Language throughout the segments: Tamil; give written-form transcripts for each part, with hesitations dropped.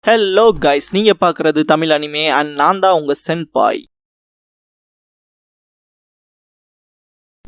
ஹலோ கைஸ், நீங்க பார்க்குறது தமிழ் அனிமே அண்ட் நான் தான் உங்க சென்பாய்.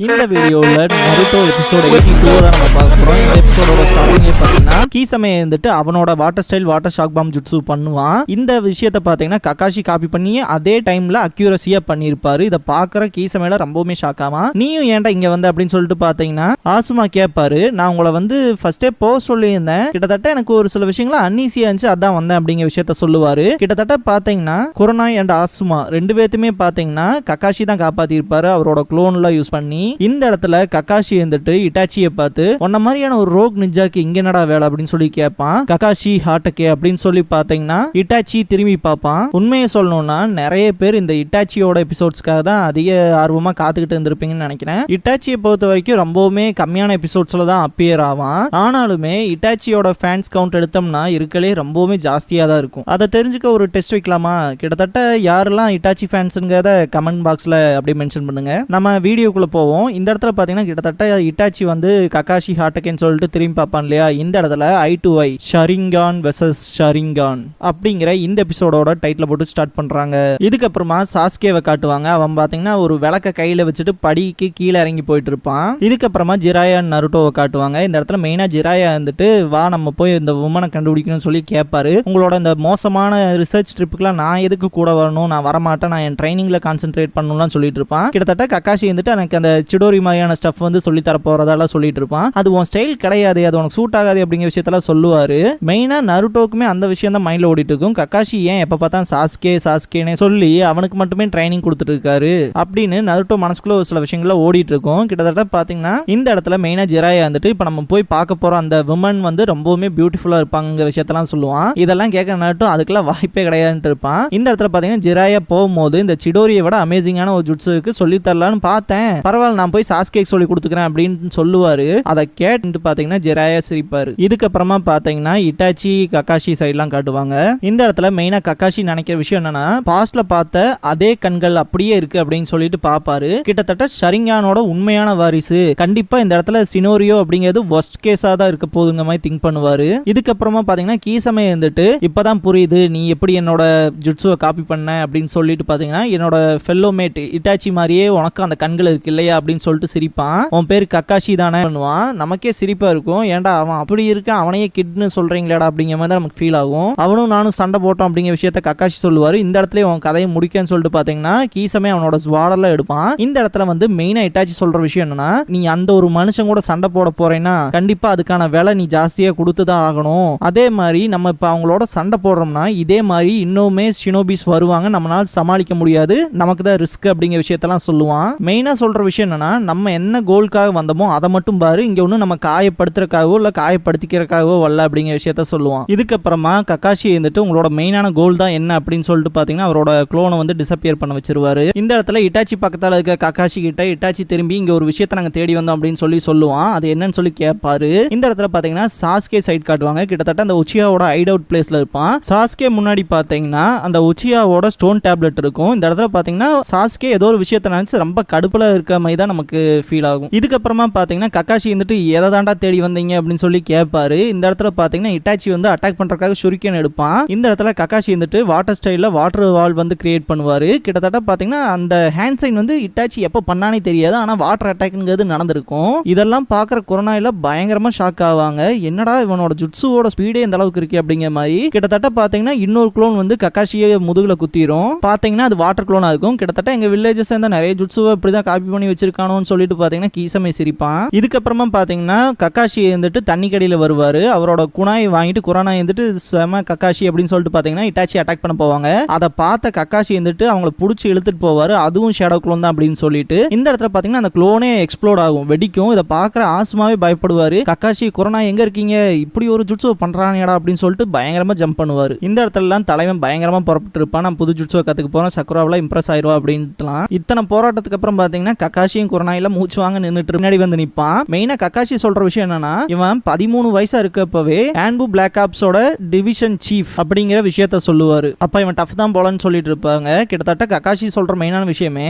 இந்த வீடியோவில் நருட்டோ எபிசோட் 82 தான் நம்ம பார்க்க போகிறோம். இந்த எபிசோடோட ஸ்டார்டிங்கே பார்த்தீங்கன்னா கீசமே இருந்துட்டு அவனோட water style water shark bomb ஜுட்ஸு பண்ணுவான். இந்த விஷயத்தை பார்த்தீங்கன்னா கக்காஷி காப்பி பண்ணி அதே டைமில் அக்யூரஸியாக பண்ணியிருப்பாரு. இதை பார்க்குற கீசமேல ரொம்பவுமே ஷாக் ஆவான். நீயும் ஏன்டா இங்கே வந்து அப்படின்னு சொல்லிட்டு பார்த்தீங்கன்னா ஆசுமா கேட்பாரு, நான் உங்களை வந்து ஃபர்ஸ்டே போக சொல்லியிருந்தேன், கிட்டத்தட்ட எனக்கு ஒரு சில விஷயங்கள அன்ஈஸியாக இருந்துச்சு, அதான் வந்தேன் அப்படிங்கிற விஷயத்த சொல்லுவாரு. கிட்டத்தட்ட பார்த்தீங்கன்னா குரோனாய் அண்ட் ஆசுமா ரெண்டு பேர்த்துமே பார்த்தீங்கன்னா கக்காஷி தான் காப்பாற்றிருப்பாரு அவரோட குளோன்ல யூஸ் பண்ணி. இந்த இடத்துல கக்காஷி வந்துட்டு இட்டாச்சியை பார்த்து, உன்ன மாதிரியான ஒரு ரோக் நிஞ்சாக்கு இங்க என்னடா வேலை அப்படின்னு சொல்லி கேட்பான். கக்காஷி ஹாட்டக்கே அப்படின்னு சொல்லி பார்த்தீங்கன்னா இட்டாச்சி திரும்பி பார்ப்பான். உண்மையை சொல்லணும்னா நிறைய பேர் இந்த இட்டாச்சியோட எபிசோட்ஸ்க்காக தான் அதிக ஆர்வமா காத்துக்கிட்டு இருந்திருப்பீங்கன்னு நினைக்கிறேன். இட்டாச்சியை பொறுத்த வரைக்கும் ரொம்பவுமே கம்மியான எபிசோட்ஸ்ல தான் அப்பியர் ஆவான். ஆனாலுமே இட்டாச்சியோட ஃபேன்ஸ் கவுண்ட் எடுத்தோம்னா இருக்கலே ரொம்பவுமே ஜாஸ்தியா தான் இருக்கும். அதை தெரிஞ்சுக்க ஒரு டெஸ்ட் வைக்கலாமா? கிட்டத்தட்ட யாரெல்லாம் இட்டாச்சி ஃபேன்ஸுங்கிறத கமெண்ட் பாக்ஸ்ல அப்படியே மென்ஷன் பண்ணுங்க. நம்ம வீடியோக்குள்ள போவோம். இந்த இடத்துல பாத்தீங்கன்னா கிட்டத்தட்ட இட்டாச்சி வந்து கக்காஷி ஹாட்டக்கேன்னு சொல்லிட்டு திரும்பி பார்ப்பான் இல்லையா. இந்த இடத்துல I2I ஷரிங்கான் வெர்சஸ் ஷரிங்கான் அப்படிங்கிற இந்த எபிசோடோட டைட்டில் போட்டு ஸ்டார்ட் பண்றாங்க. இதுக்கப்புறமா சாஸ்கேவை காட்டுவாங்க. அவன் பாத்தீங்கன்னா ஒரு விளக்க கையில வச்சுட்டு படிக்கு கீழே இறங்கி போயிட்டு இருப்பான். இதுக்கப்புறமா ஜிராயா நருட்டோவை காட்டுவாங்க. இந்த இடத்துல மெயினா ஜிராயா வந்துட்டு வா நம்ம போய் இந்த உமனை கண்டுபிடிக்கணும்னு சொல்லி கேட்பாரு. உங்களோட இந்த மோசமான ரிசர்ச் ட்ரிப்புக்குலாம் நான் எதுக்கு கூட வரணும், நான் வரமாட்டேன், நான் என் ட்ரைனிங்ல கான்சென்ட்ரேட் பண்ணணும்னு சொல்லிட்டு இருப்பான். கிட்டத்தட்ட கக்காஷி வந்துட்டு எனக்கு அந்த சிடோரி மாதிரியான ஸ்டஃப் வந்து சொல்லி தர போறதால சொல்லிட்டு இருப்பான். அது உன் ஸ்டைல் கிடையாது, அது உனக்கு சூட் ஆகாது அப்படிங்கிற விஷயத்தெல்லாம் சொல்லுவாரு. மெயினா நருட்டோக்குமே அந்த விஷயம் தான் மைண்ட்ல ஓடிட்டு இருக்கும். கக்காஷி ஏன் எப்ப பார்த்தா சாஸ்கேனே சொல்லி அவனுக்கு மட்டுமே ட்ரைனிங் கொடுத்துட்டு இருக்காரு அப்படின்னு நருட்டோ மனசுக்குள்ள ஒரு சில விஷயங்கள ஓடிட்டு இருக்கும். கிட்டத்தட்ட பாத்தீங்கன்னா இந்த இடத்துல மெயினா ஜிராயா வந்துட்டு இப்ப நம்ம போய் பார்க்க போற அந்த விமன் வந்து ரொம்பவுமே பியூட்டிஃபுல்லா இருப்பாங்க விஷயத்தெல்லாம் சொல்லுவான். இதெல்லாம் கேட்க நருட்டோ அதுக்கெல்லாம் வாய்ப்பே கிடையாதுன்னு இருப்பான். இந்த இடத்துல பாத்தீங்கன்னா ஜிராயா போகும்போது இந்த சிடோரியை விட அமேசிங்கான ஒரு ஜுட்ஸு இருக்கு, சொல்லி தரலான்னு பார்த்தேன், பரவாயில்ல நான் போய் சாஸ்கேக்கு சொல்லி கொடுத்துக்கிறேன் அப்படின்னு சொல்லுவாரு. அதை கேட்டு பாத்தீங்கன்னா ஜிராயா சிரிப்பாரு. இதுக்கப்புறமா பாத்தீங்கன்னா இட்டாச்சி கக்காஷி சைட்லாம் காட்டுவாங்க. இந்த இடத்துல மெயினா கக்காஷி நினைக்கிற விஷயம் என்னன்னா பாஸ்ட்ல பார்த்த அதே கண்கள் அப்படியே இருக்கு அப்படின்னு சொல்லிட்டு பாப்பாரு. கிட்டத்தட்ட ஷரிங்கானோட உண்மையான வாரிசு கண்டிப்பா இந்த இடத்துல சினோரியோ அப்படிங்கிறது ஒஸ்ட் கேஸா தான் இருக்க போதுங்க மாதிரி திங்க் பண்ணுவாரு. இதுக்கப்புறமா பாத்தீங்கன்னா கீசமே இருந்துட்டு இப்பதான் புரியுது நீ எப்படி என்னோட ஜுட்ஸுவை காப்பி பண்ண அப்படின்னு சொல்லிட்டு பாத்தீங்கன்னா என்னோட ஃபெல்லோமேட் இட்டாச்சி மாதிரியே உனக்கு அந்த கண்கள் இருக்கு இல்லையா அப்படின்னு சொல்லிட்டு சிரிப்பான். உன் பேர் கக்காஷி தானே பண்ணுவான். நமக்கே சிரிப்பா இருக்கும், ஏன்டா அவன் அப்படி இருக்க அவனையே கிட்னு சொல்றீங்களா அப்படிங்கிற மாதிரி நமக்கு ஃபீல் ஆகும். அவனும் நானும் சண்டை போட்டோம் அப்படிங்கிற விஷயத்த கக்காஷி சொல்லுவாரு. இந்த இடத்துல அவன் கதையை முடிக்கன்னு சொல்லிட்டு பாத்தீங்கன்னா கீசமே அவனோட ஸ்வாடெல்லாம் எடுப்பான். இந்த இடத்துல வந்து மெயினா இட்டாச்சி சொல்ற விஷயம் என்னன்னா, நீ அந்த ஒரு மனுஷன் கூட சண்டை போட போறேன்னா கண்டிப்பா அதுக்கான வேலை நீ ஜாஸ்தியா கொடுத்துதான் ஆகணும். அதே மாதிரி நம்ம இப்ப அவங்களோட சண்டை போடுறோம்னா இதே மாதிரி இன்னுமே ஷினோபிஸ் வருவாங்க, நம்மளால சமாளிக்க முடியாது, நமக்கு தான் ரிஸ்க் அப்படிங்கிற விஷயத்தெல்லாம் சொல்லுவான். மெயினா சொல்ற விஷயம் என்னன்னா, நம்ம என்ன கோல்காக வந்தோமோ அதை மட்டும் பாரு, இங்க ஒண்ணு நம்ம காயப்படுத்துறதுக்காகவோ இல்ல காயப்படுத்திக்கிறதுக்காகவோ வரல அப்படிங்கிற விஷயத்த சொல்லுவான். இதுக்கப்புறமா கக்காஷி வந்துட்டு உங்களோட மெயினான கோல் தான் என்ன அப்படின்னு சொல்லிட்டு பாத்தீங்கன்னா அவரோட குளோனை வந்து டிசப்பியர் பண்ண வச்சிருவாரு. இந்த இடத்துல இட்டாச்சி பக்கத்தால இருக்க கக்காஷி கிட்ட இட்டாச்சி திரும்பி இங்க ஒரு விஷயத்த நாங்க தேடி வந்தோம் அப்படின்னு சொல்லுவான். அது என்னன்னு சொல்லி கேட்பாரு. இந்த இடத்துல பாத்தீங்கன்னா சாஸ்கே சைட் காட்டுவாங்க. கிட்டத்தட்ட அந்த உச்சியாவோட ஹைட் அவுட் பிளேஸ்ல இருப்பான். சாஸ்கே முன்னாடி பாத்தீங்கன்னா அந்த உச்சியாவோட ஸ்டோன் டேப்லெட் இருக்கும். இந்த இடத்துல பாத்தீங்கன்னா சாஸ்கே ஏதோ ஒரு விஷயத்த நினைச்சு ரொம்ப கடுப்புல இருக்க மாதிரி தான் நமக்கு ஃபீல் ஆகும். இதுக்கப்புறமா பாத்தீங்கன்னா கக்காஷி வந்துட்டு எதை தாண்டா தேடி வந்தீங்க அப்படின்னு சொல்லி கேட்பாரு. இந்த இடத்துல பாத்தீங்கன்னா இட்டாச்சி வந்து அட்டாக் பண்றதுக்காக ஷுரிக்கன் எடுப்பான். இந்த இடத்துல கக்காஷி வந்துட்டு வாட்டர் ஸ்டைல்ல வாட்டர் வால் வந்து கிரியேட் பண்ணுவாரு. கிட்டத்தட்ட பாத்தீங்கன்னா அந்த ஹேண்ட் சைன் வந்து இட்டாச்சி எப்ப பண்ணானே தெரியாது, ஆனா வாட்டர் அட்டாக்ங்கிறது நடந்திருக்கும். இதெல்லாம் பாக்குற கொரோனாயில பயங்கரமா ஷாக் ஆவாங்க. என்னடா இவனோட ஜுட்ஸுவோட ஸ்பீடே இந்த அளவுக்கு இருக்கு அப்படிங்கிற மாதிரி. கிட்டத்தட்ட பாத்தீங்கன்னா இன்னொரு குளோன் வந்து கக்காஷியை முதுகுல குத்திரும். பாத்தீங்கன்னா அது வாட்டர் குளோனா இருக்கும். கிட்டத்தட்ட எங்க வில்லேஜஸ் நிறைய ஜுட்ஸுவை இப்படிதான் காப்பி பண்ணி வச்சிருக்கானோன்னு சொல்லிட்டு பாத்தீங்கன்னா கீசமே சிரிப்பான். இதுக்கப்புறமா பாத்தீங்கன்னா கக்காஷி வந்துட்டு தண்ணி கடியில வருவாரு. அவரோட குணாய் வாங்கிட்டு குரானா வந்துட்டு செம கக்காஷி அப்படின்னு சொல்லிட்டு பாத்தீங்கன்னா இட்டாச்சி அட்டாக் பண்ண போவாங்க. அதை பார்த்த கக்காஷி வந்துட்டு அவங்கள புடிச்சு இழுத்துட்டு போவாரு. அதுவும் ஷேடோ குளோன் தான் அப்படின்னு சொல்லிட்டு இந்த இடத்துல பாத்தீங்கன்னா அந்த குளோனே எக்ஸ்ப்ளோட் ஆகும், வெடிக்கும். இதை பாக்குற ஆசுமாவே பயப்படுவாரு. கக்காஷி குரானா எங்க இருக்கீங்க, இப்படி ஒரு ஜுட்ஸுவை பண்றானேடா அப்படின்னு சொல்லிட்டு பயங்கரமா ஜம்ப் பண்ணுவாரு. இந்த இடத்துல எல்லாம் தலைவன் பயங்கரமா புறப்பட்டு இருப்பான். நான் புது ஜுட்ஸுவை கத்துக்க போறேன், சக்குராவில இம்ப்ரெஸ் ஆயிருவா அப்படின்ட்டுலாம். இத்தனை போராட்டத்துக்கு அப்புறம் பாத்தீங்கன்னா கக்காஷியும் குரானாயில மூச்சு வாங்க நின்னுட்டு முன்னாடி வந்து நிப்பான். மெயினா கக்காஷி சொல்ற விஷயம் என்னன்னா, இவன் 13 வயசா இருக்கப்பவே ஆன்பு பிளாக் ஆப்ஸோட டிவிஷன் சீஃப் அப்படிங்கிற விஷயத்த சொல்லுவாரு. அப்ப இவன் டஃப் தான் போலன்னு சொல்லிட்டு இருப்பாங்க. கிட்டத்தட்ட ககாஷி சொல்ற மெயினான விஷயமே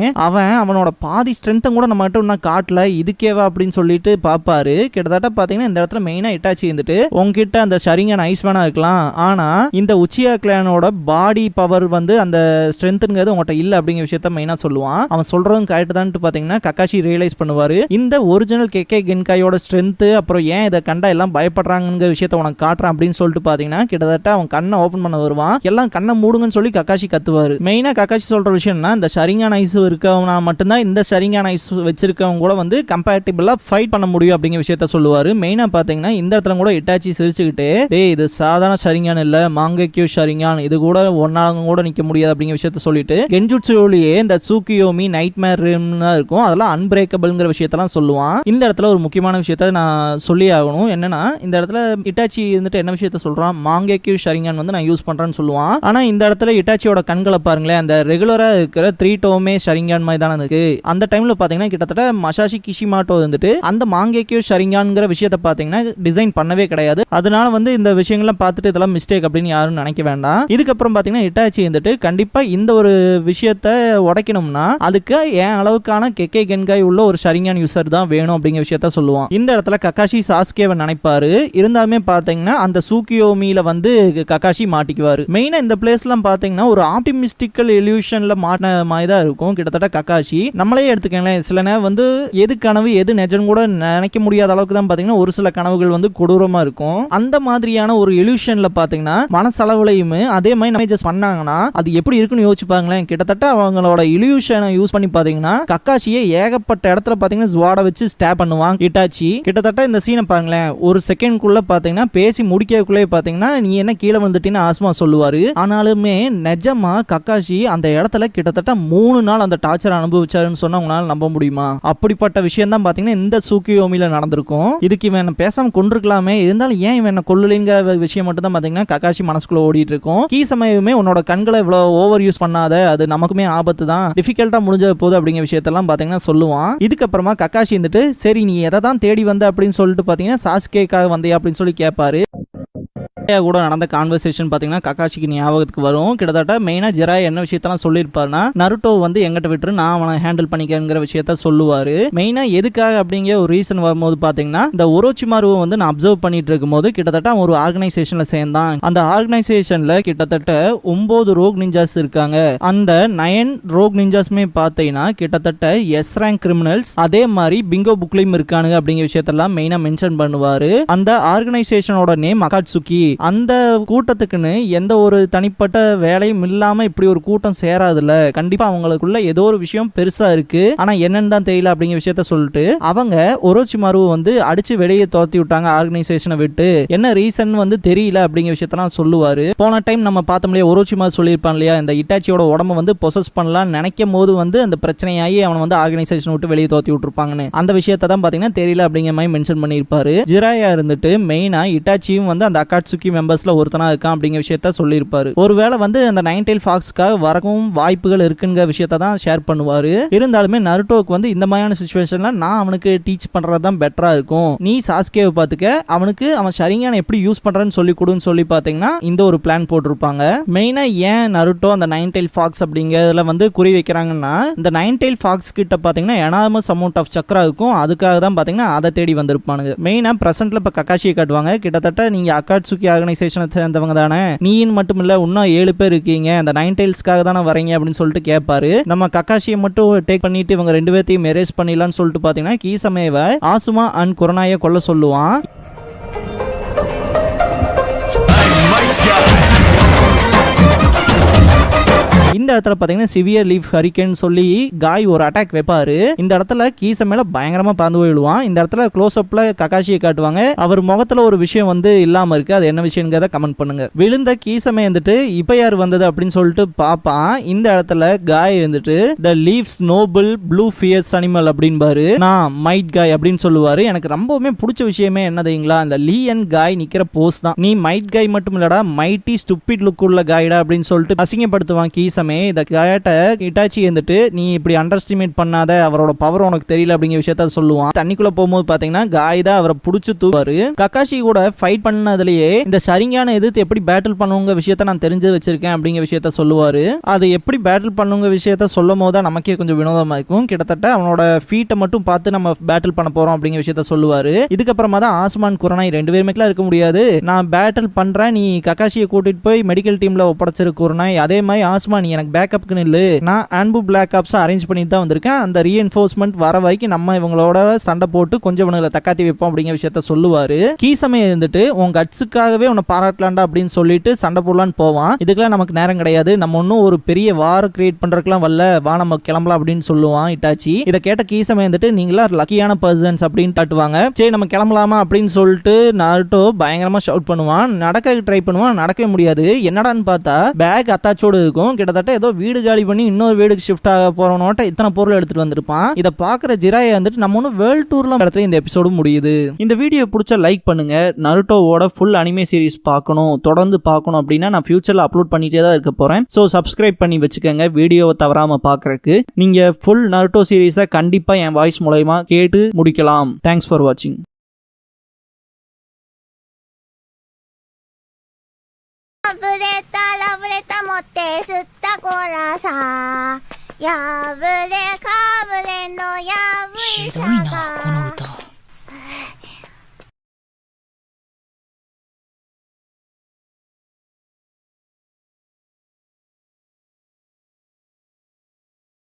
அவனோட பாதி ஸ்ட்ரென்த்தை கூட நம்ம கிட்ட இன்னும் காட்டல, இதுக்கேவா அப்படின்னு சொல்லிட்டு பாப்பாரு. கிட்டத்தட்ட பாத்தீங்கன்னா இந்த இடத்துல மெயினா இட்டாச்சி இருந்துட்டு உங்ககிட்ட அந்த ஷரிங்கன் ஐஸ் வேணா இருக்கலாம், ஆனா இந்த உச்சியா கிளானோட பாடி பவர் வந்து அந்த ஸ்ட்ரென்த்ங்கிறது உங்ககிட்ட இல்ல அப்படிங்கிற விஷயத்த மெயினா சொல்லுவான். அவன் சொல்றதும் கரெக்ட் தான் பாத்தீங்கன்னா ககாஷி ரியலைஸ் பண்ணுவாரு. இந்த ஒரிஜினல் கேகே கென்காயோட ஸ்ட்ரென்த் அப்புறம் ஏன் இதை கண்டா எல்லாம் பயப்படுறாங்கிற விஷயத்த உனக்கு காட்டுறான் அப்படின்னு சொல்லிட்டு பாத்தீங்கன்னா கிட்டத்தட்ட அவன் கண்ணை ஓபன் பண்ண வருவான். எல்லாம் கண்ணை மூடுங்கன்னு சொல்லி ககாஷி கத்துவாரு. மெயினா ககாஷி சொல்ற விஷயம்னா இந்த ஷரிங்கான் ஐஸ் இருக்கவனா மட்டும்தான் இந்த ஷரிங்கான் ஐஸ் வச்சிருக்கவங்க கூட வந்து கம்பேட்டிபிளா ஃபைட் பண்ண முடியும் அப்படிங்கிற விஷயத்த சொல்லுவாரு. மெயினா பாத்தீங்கன்னா இந்த இடத்துல கூட இட்டாச்சி சிரிச்சுக்கிட்டு டேய் இது சாதாரண ஷரிங்கான் இல்ல, மாங்கேக்யூ ஷரிங்கான், இது கூட ஒன்னாங்க கூட நிக்க முடியாது அப்படிங்கிற விஷயத்த சொல்லிட்டு கென்ஜுட்சுலயே இந்த சூக்கியோமி நைட்மேர் இருக்கும் அதெல்லாம் அன்பிரேக்கபிள்ங்கிற விஷயத்தெல்லாம் சொல்லுவான். இந்த இடத்துல ஒரு முக்கியமான விஷயத்த நான் சொல்லி ஆகணும். என்னன்னா இந்த இடத்துல இட்டாச்சி வந்துட்டு என்ன விஷயத்த சொல்றான், மாங்கேக்யூ ஷரிங்கான் வந்து நான் யூஸ் பண்றேன்னு சொல்லுவான். ஆனா இந்த இடத்துல இட்டாச்சியோட கண்களை பாருங்களேன், அந்த ரெகுலரா இருக்கிற 3 டோமே ஷரிங்கான் மாதிரி தானே இருக்கு. அந்த டைம்ல பாத்தீங்கன்னா கிட்டத்தட்ட மசாஷி கிஷிமாட்டோ வந்துட்டு அந்த மாங்கேக்யூ ஷரிங்கான்ங்கிற விஷயத்தை பாத்தீங்கன்னா டிசைன் பண்ணவே கிடையாது. அதனால வந்து இந்த விஷயங்கள்லாம் பார்த்துட்டு இதெல்லாம் மிஸ்டேக் அப்படின்னு யாரும் நினைக்க வேண்டாம். இதுக்கப்புறம் பாத்தீங்கன்னா இட்டாச்சி வந்துட்டு கண்டிப்பா இந்த ஒரு விஷயத்தை உடைக்கணும்னா அதுக்கு என் அளவுக்கான கெக்கே கென்காய் உள்ள ஒரு ஷரிங்கான் யூசர் தான் வேணும் அப்படிங்கிற விஷயத்த சொல்லுவான். இந்த இடத்துல ககாஷி சாஸ்கேவை நினைப்பாரு. இருந்தாலுமே பாத்தீங்கன்னா அந்த சூக்கியோமியில வந்து ககாஷி மாட்டிக்குவாரு. மெயினா இந்த பிளேஸ்லாம் பாத்தீங்கன்னா ஒரு ஆப்டிமிஸ்டிக்கல் இல்யூஷன்ல மாட்டின மாதிரி தான் இருக்கும் கிட்டத்தட்ட ககாஷி. நம்மளே எடுத்துக்கங்களேன், சில நேரம் வந்து எது கனவு எது நிஜம் கூட நினைக்க முடியாத அளவுக்கு தான் பாத்தீங்கன்னா ஒரு சில கனவுகள் வந்து கொடூரமா இருக்கும். அந்த மாதிரியான ஒரு இல்யூஷன்ல பாத்தீங்கன்னா மனசளவுலையுமே அதே மாதிரி நம்ம பண்ணாங்கன்னா அது எப்படி இருக்குன்னு யோசிச்சு பாருங்களேன். கிட்டத்தட்ட அவங்களோட இல்யூஷனை யூஸ் பண்ணி பாத்தீங்கன்னா ககாஷியை ஏகப்பட்ட இடத்துல பாத்தீங்கன்னா ஜுவாட வச்சு ஸ்டாப் பண்ணுவாங்க இட்டாச்சி. கிட்டத்தட்ட இந்த சீனை பாருங்களேன், ஒரு செகண்ட்குள்ள பாத்தீங்கன்னா பேசி முடிக்கக்குள்ளே பாத்தீங்கன்னா நீ என்ன கீழே வந்துட்டீன்னு ஆஸ்மா சொல்லுவாரு. ஆனாலுமே நிஜமா ககாஷி அந்த இடத்துல கிட்டத்தட்ட 3 நாள் அந்த டார்ச்சர் அனுபவிச்சாருன்னு சொன்னா உங்களால நம்ப முடியுமா? அப்படிப்பட்ட விஷயம் தான் பாத்தீங்கன்னா இந்த சூக்கியோமில நடந்திருக்கும். இதுக்கு இவன் பேசாம கொண்டிருக்கலாமே, இருந்தாலும் ஏன் இவன் கொல்லுலிங்கிற விஷயம் மட்டும் தான் பாத்தீங்கன்னா ககாஷி மனசுக்குள்ள ஓடிட்டு இருக்கும். கீ சமயமே உன்னோட கண்களை இவ்வளவு ஓவர் யூஸ் பண்ணாத, அது நமக்குமே ஆபத்து தான், டிஃபிகல்ட்டா முடிஞ்ச போது அப்படிங்கிற விஷயத்தெல்லாம் பாத்தீங்கன்னா சொல்லுவான். இதுக்கப்புறமா ககாஷி வந்துட்டு சரி நீ எதை தான் தேடி வந்த அப்படின்னு சொல்லிட்டு பாத்தீங்கன்னா சாஸ்கேக்காக வந்தியா அப்படின்னு சொல்லி கேட்பாரு. கூட நடந்த கான்வர்சேஷன் பாத்தீங்கன்னா ககாஷிக்கு ஞாபகத்துக்கு வரும். கிட்டத்தட்ட மெயினா ஜெராய் என்ன விஷயத்தெல்லாம் சொல்லியிருப்பாருன்னா நருட்டோ வந்து எங்கிட்ட விட்டு நான் அவனை ஹேண்டில் பண்ணிக்கிறேங்கிற விஷயத்த சொல்லுவாரு. மெயினா எதுக்காக அப்படிங்கிற ஒரு ரீசன் வரும்போது பாத்தீங்கன்னா இந்த ஒரோச்சிமாருவை வந்து நான் அப்சர்வ் பண்ணிட்டு இருக்கும் போது கிட்டத்தட்ட அவன் ஒரு ஆர்கனைசேஷன்ல சேர்ந்தான். அந்த ஆர்கனைசேஷன்ல கிட்டத்தட்ட 9 ரோக் நிஞ்சாஸ் இருக்காங்க. அந்த 9 ரோக் நிஞ்சாஸ்மே பாத்தீங்கன்னா கிட்டத்தட்ட எஸ் ரேங்க் கிரிமினல்ஸ், அதே மாதிரி பிங்கோ புக்லயும் இருக்கானுங்க அப்படிங்கிற விஷயத்தெல்லாம் மெயினா மென்ஷன் பண்ணுவாரு. அந்த ஆர்கனைசேஷனோட நேம் அகாட்சுகி. அந்த கூட்டத்துக்குன்னு எந்த ஒரு தனிப்பட்ட வேலையும் இல்லாம இப்படி ஒரு கூட்டம் சேராதுல்ல, கண்டிப்பா அவங்களுக்குள்ள ஏதோ ஒரு விஷயம் பெருசா இருக்கு, ஆனா என்னன்னு தான் தெரியல அப்படிங்கிற விஷயத்த சொல்லிட்டு அவங்க ஒரோச்சிமாருவை வந்து அடிச்சு வெளியே தோத்தி விட்டாங்க ஆர்கனைசேஷனை விட்டு. என்ன ரீசன் வந்து தெரியல அப்படிங்கிற விஷயத்தெல்லாம் சொல்லுவாரு. போன டைம் நம்ம பார்த்தோம் இல்லையா, ஒரோச்சிமாரு சொல்லியிருப்பான் இல்லையா இந்த இட்டாச்சியோட உடம்ப வந்து பொசஸ் பண்ணலாம் நினைக்கும் போது வந்து அந்த பிரச்சனையாகி அவன் வந்து ஆர்கனைசேஷன் விட்டு வெளியே தோத்தி விட்டுருப்பாங்கன்னு, அந்த விஷயத்த தான் பாத்தீங்கன்னா தெரியல அப்படிங்கிற மாதிரி மென்ஷன் பண்ணியிருப்பாரு. ஜிராயா இருந்துட்டு மெயினா இட்டாச்சியும் வந்து அந்த அகாட்சுகி மெம்பர்ஸ்ல ஒருத்தனா இருக்கான் அப்படிங்கிற விஷயத்த சொல்லியிருப்பாரு. ஒருவேளை வந்து அந்த 9 ஃபாக்ஸ்க்காக வரவும் வாய்ப்புகள் இருக்குங்கிற விஷயத்த தான் ஷேர் பண்ணுவாரு. இருந்தாலுமே நருட்டோக்கு வந்து இந்த மாதிரியான சிச்சுவேஷன்ல நான் அவனுக்கு டீச் பண்றதுதான் பெட்டரா இருக்கும், நீ சாஸ்கேவை பாத்துக்க, அவனுக்கு அவன் ஷரிங்கான் எப்படி யூஸ் பண்றன்னு சொல்லி கொடுன்னு சொல்லி பாத்தீங்கன்னா இந்த ஒரு பிளான் போட்டிருப்பாங்க. மெயினா ஏன் நருட்டோ அந்த 9 ஃபாக்ஸ் அப்படிங்கிறதுல வந்து குறி வைக்கிறாங்கன்னா இந்த 9 ஃபாக்ஸ் கிட்ட பாத்தீங்கன்னா எனாமஸ் அமௌண்ட் ஆஃப் சக்ரா இருக்கும், அதுக்காக தான் பாத்தீங்கன்னா அதை தேடி வந்திருப்பானுங்க. மெயினா பிரசன்ட்ல இப்ப ககாஷியை காட்டுவாங்க. கிட்டத்தட்ட நீங்க அகாட்சுகி ஆர்கனைசேஷனை சேர்ந்தவங்க தானே, நீன்னு மட்டும் இல்ல இன்னும் 7 பேர் இருக்கீங்க, அந்த 9 டைல்ஸ்க்காக தானே வரீங்க அப்படின்னு சொல்லிட்டு கேட்பாரு. நம்ம ககாஷியை மட்டும் டேக் பண்ணிட்டு இவங்க 2 பேர்த்தையும் எரேஸ் பண்ணிடலாம்னு சொல்லிட்டு பாத்தீங்கன்னா கீசமேவை ஆசுமா அண்ட் குரனாயை கொல்ல சொல்லுவான். இந்த இடத்துல பாத்தீங்கன்னா சிவியர் லீஃப் ஹரிகேன் சொல்லி காய் ஒரு அட்டாக் வைப்பாரு. இந்த இடத்துல கீச மேல பயங்கரமா பாந்து போயிடுவான். இந்த இடத்துல க்ளோஸ் அப்ல ககாஷியை காட்டுவாங்க. அவர் முகத்துல ஒரு விஷயம் வந்து இல்லாம இருக்கு, அது என்ன விஷயம்ங்கிறத கமெண்ட் பண்ணுங்க. விழுந்த கீசமே வந்துட்டு இப்ப யார் வந்தது அப்படின்னு சொல்லிட்டு பாப்பான். இந்த இடத்துல காய் வந்துட்டு the leaves noble blue fierce animal அப்படின்பாரு. நான் மைட் காய் அப்படின்னு சொல்லுவாரு. எனக்கு ரொம்பவுமே பிடிச்ச விஷயமே என்னதுங்களா, அந்த லீ அண்ட் காய் நிக்கிற போஸ் தான். நீ மைட் காய் மட்டும் இல்லடா, மைட்டி ஸ்டூபிட் லுக் உள்ள காய்டா அப்படின்னு சொல்லிட்டு அசிங்கப்படுத்துவான் கீச கீசமே இதை கேட்ட இட்டாச்சி வந்துட்டு நீ இப்படி அண்டர் எஸ்டிமேட் பண்ணாத, அவரோட பவர் உனக்கு தெரியல அப்படிங்கிற விஷயத்த சொல்லுவான். தண்ணிக்குள்ள போகும்போது பாத்தீங்கன்னா காய் தான் அவரை புடிச்சு தூவாரு. கக்காஷி கூட ஃபைட் பண்ணதுலயே இந்த ஷரிங்கான எதிர்த்து எப்படி பேட்டில் பண்ணுங்க விஷயத்த நான் தெரிஞ்சு வச்சிருக்கேன் அப்படிங்கிற விஷயத்த சொல்லுவாரு. அது எப்படி பேட்டில் பண்ணுங்க விஷயத்த சொல்லும் போது தான் நமக்கே கொஞ்சம் வினோதமா இருக்கும். கிட்டத்தட்ட அவனோட ஃபீட்டை மட்டும் பார்த்து நம்ம பேட்டில் பண்ண போறோம் அப்படிங்கிற விஷயத்த சொல்லுவாரு. இதுக்கப்புறமா தான் ஆஸ்மான் குரனாய் 2 பேருமேக்கெல்லாம் இருக்க முடியாது, நான் பேட்டில் பண்றேன், நீ கக்காஷியை கூட்டிட்டு போய் மெடிக்கல் டீம்ல ஒப்படைச்சிரு குரனாய். அதே மாதிரி ஆஸ்மா நீ எனக்கு பேக்கப்க்கு நில்லு, நான் ஆன்பு பிளாக் ஆப்ஸ் அரேஞ்ச் பண்ணிட்டு தான் வந்திருக்கேன், அந்த ரீஎன்ஃபோர்ஸ்மெண்ட் வர வரைக்கும் நம்ம இவங்களோட சண்டை போட்டு கொஞ்சம் இவங்களை தக்காத்தி வைப்போம் அப்படிங்கிற விஷயத்த சொல்லுவாரு. கீசமே இருந்துட்டு உன் கட்ஸுக்காகவே உன்னை பாராட்டலாண்டா அப்படின்னு சொல்லிட்டு சண்டை போடலான்னு போவான். இதுக்கெல்லாம் நமக்கு நேரம் கிடையாது, நம்ம இன்னும் ஒரு பெரிய வார் கிரியேட் பண்றதுக்கெல்லாம் வரல, வா நம்ம கிளம்பலாம் அப்படின்னு சொல்லுவான் இட்டாச்சி. இதை கேட்ட கீசமே வந்துட்டு நீங்களா லக்கியான பர்சன்ஸ் அப்படின்னு காட்டுவாங்க. சரி நம்ம கிளம்பலாமா அப்படின்னு சொல்லிட்டு நாருட்டோ பயங்கரமா ஷவுட் பண்ணுவான். நடக்க ட்ரை பண்ணுவான், நடக்கவே முடியாது. என்னடான்னு பார்த்தா பேக் அத்தாச்சோடு இருக்கும். கிட்டத்தட்ட ஏதோ வீடு காலி பண்ணி இன்னொரு வீடுக்கு ஷிஃப்ட் ஆக போறவனோட்ட இத்தனை பொருள் எடுத்துட்டு வந்திருப்பான். இதை பாக்குற ஜிராயை வந்துட்டு நம்ம ஒன்னும் வேர்ல்ட் டூர்ல இடத்துல இந்த எபிசோடு முடியுது. இந்த வீடியோ பிடிச்சா லைக் பண்ணுங்க. நருட்டோவோட ஃபுல் அனிமே சீரிஸ் பார்க்கணும், தொடர்ந்து பார்க்கணும் அப்படின்னா நான் ஃபியூச்சர்ல அப்லோட் பண்ணிட்டே தான் இருக்க போறேன். ஸோ சப்ஸ்கிரைப் பண்ணி வச்சுக்கோங்க வீடியோவை தவறாம பார்க்கறதுக்கு. நீங்க ஃபுல் நருட்டோ சீரிஸை கண்டிப்பா என் வாய்ஸ் மூலமா கேட்டு முடிக்கலாம். Thanks for வாட்சிங்.ラブレタ持って吸ったコーラさやぶれかぶれのやぶれさが